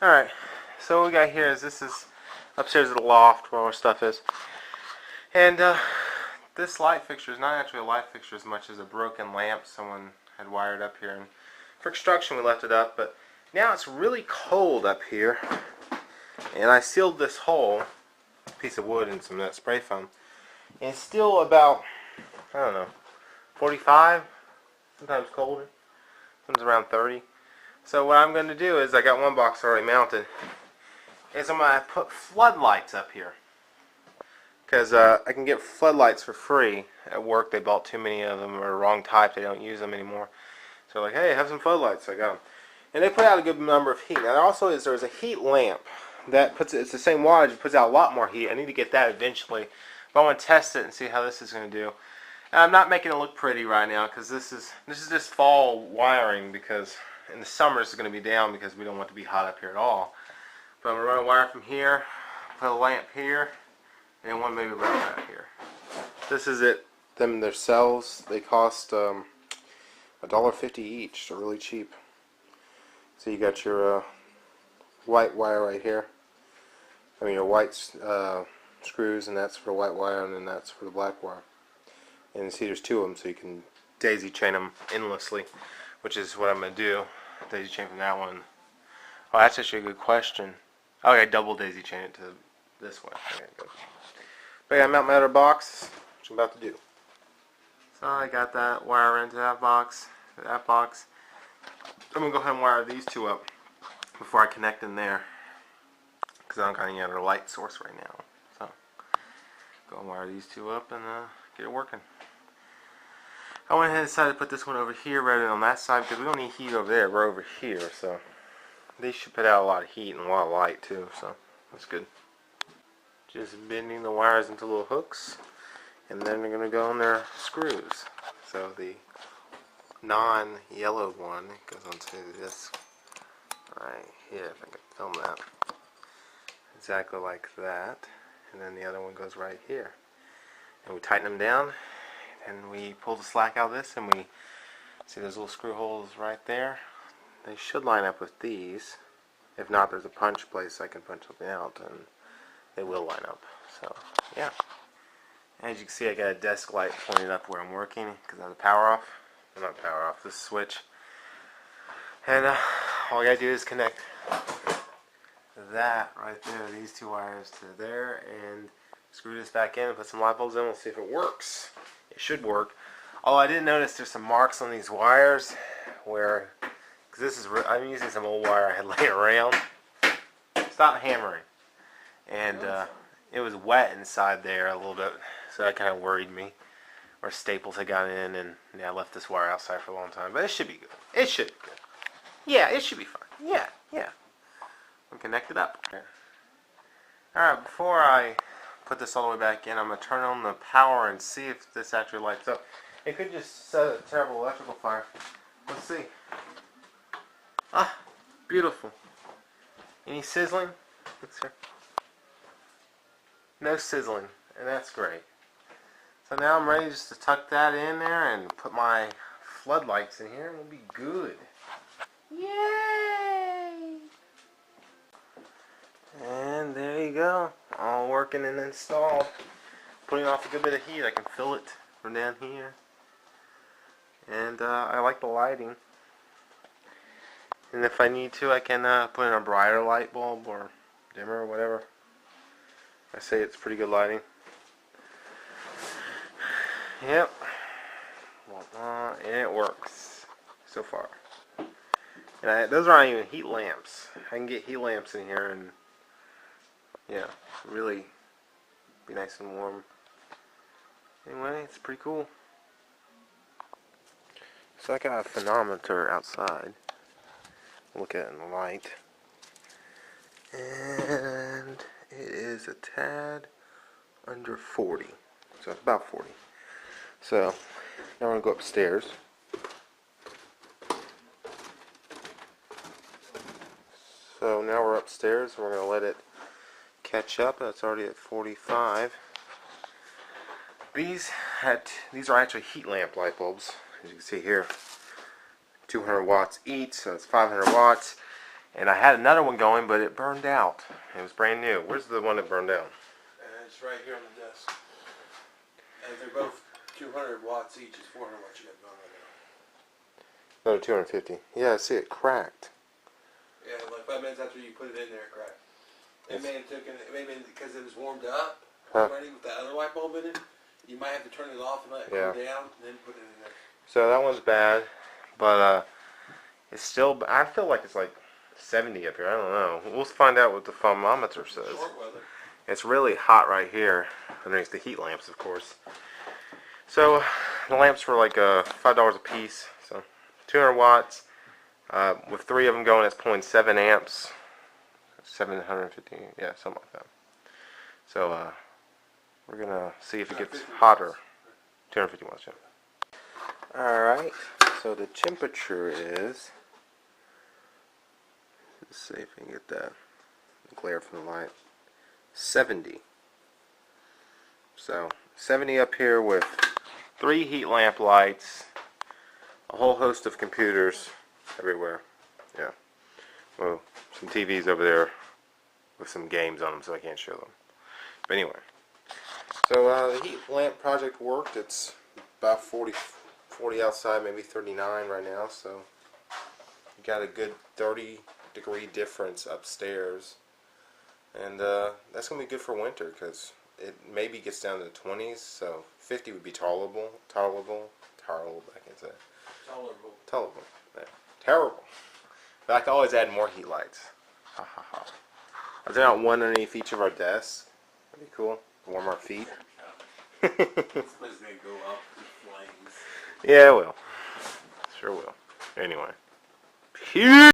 Alright, so what we got here is this is upstairs at the loft where all our stuff is. And this light fixture is not actually a light fixture as much as a broken lamp someone had wired up here. And for construction we left it up, but now it's really cold up here. And I sealed this hole, piece of wood and some of that spray foam. And it's still about, I don't know, 45, sometimes colder, sometimes around 30. So what I'm going to do is, I got one box already mounted, is I'm going to put floodlights up here. Because I can get floodlights for free at work. They bought too many of them, or the wrong type, they don't use them anymore. So like, hey, have some floodlights, so I got them. And they put out a good number of heat. Now there also is, there's a heat lamp that puts, it's the same wattage, it puts out a lot more heat. I need to get that eventually. But I want to test it and see how this is going to do. And I'm not making it look pretty right now, because this is just fall wiring, because in the summer it's going to be down because we don't want it to be hot up here at all. But I'm going to run a wire from here, put a lamp here, and one maybe right back here. This is it. Their cells, they cost $1.50 each. They're really cheap. So you got your white wire right here. I mean your white screws, and that's for the white wire, and then that's for the black wire. And you see there's two of them, so you can daisy chain them endlessly, which is what I'm going to do. Daisy chain from that one. Oh, that's actually a good question. Okay, double daisy chain it to this one. Okay, good. But yeah, I'm out my other box, which I'm about to do. So I got that wire into that box. I'm going to go ahead and wire these two up before I connect in there, because I don't got any other light source right now. So go and wire these two up and get it working. I went ahead and decided to put this one over here rather than on that side, because we don't need heat over there. We're over here, so these should put out a lot of heat and a lot of light too, so that's good. Just bending the wires into little hooks, and then they're going to go on their screws. So the non-yellow one goes onto this right here, if I can film that. Exactly like that. And then the other one goes right here. And we tighten them down, and we pull the slack out of this, and we see those little screw holes right there. They should line up with these. If not, there's a punch place I can punch something out, and they will line up. So yeah, as you can see, I got a desk light pointed up where I'm working because I have the power off. Well, not power off, this switch. And all I gotta do is connect that right there, these two wires to there, and screw this back in and put some light bulbs in. We'll see if it works. It should work. Although I did notice there's some marks on these wires where, because this is, I'm using some old wire I had laying around. Stop hammering. And it was wet inside there a little bit, so that kind of worried me. Or staples had gotten in, and yeah, I left this wire outside for a long time. But it should be good. It should be good. Yeah, it should be fine. Yeah. I'm connected up. Alright, before I put this all the way back in, I'm going to turn on the power and see if this actually lights up. It could just set a terrible electrical fire. Let's see. Ah, beautiful. Any sizzling? Let's see. No sizzling, and that's great. So now I'm ready just to tuck that in there and put my floodlights in here, and we'll be good. Yay! And there you go, all working and installed. Putting off a good bit of heat. I can feel it from down here. And I like the lighting. And if I need to, I can put in a brighter light bulb or dimmer or whatever. I say it's pretty good lighting. Yep. And it works so far. And those aren't even heat lamps. I can get heat lamps in here and yeah, really be nice and warm. Anyway, it's pretty cool. So I got a thermometer outside. Look at it in the light. And it is a tad under 40. So it's about 40. So now we're going to go upstairs. So now we're upstairs. We're going to let it catch up. It's already at 45. These are actually heat lamp light bulbs, as you can see here. 200 watts each, so it's 500 watts. And I had another one going, but it burned out. It was brand new. Where's the one that burned out? It's right here on the desk. And they're both 200 watts each. It's 400 watts you got going right now. Another 250. Yeah, I see it cracked. Yeah, like 5 minutes after you put it in there, it cracked. It may have been because it was warmed up already with the other light bulb in it. You might have to turn it off and let it cool down, and then put it in there. So that one's bad, but it's still. I feel like it's like 70 up here. I don't know. We'll find out what the thermometer says. Short weather. It's really hot right here underneath the heat lamps, of course. So the lamps were like $5 a piece. So 200 watts. With 3 of them going, it's 0.7 amps. 750, yeah, something like that. So we're gonna see if it gets hotter. 250 watts, yeah. Alright, so the temperature is, let's see if we can get that glare from the light, 70. So 70 up here with 3 heat lamp lights, a whole host of computers everywhere. Yeah. Well, some TVs over there with some games on them, so I can't show them. But anyway, so the heat lamp project worked. It's about 40 outside, maybe 39 right now. So you got a good 30-degree difference upstairs, and that's gonna be good for winter because it maybe gets down to the 20s. So 50 would be tolerable. I can say. Tolerable. Yeah. Terrible. But I can always add more heat lights. Ha ha ha. Is there not one underneath each of our desks? That'd be cool. Warm our feet. This place is gonna go up in flames. Yeah, it will. Sure will. Anyway. Peace.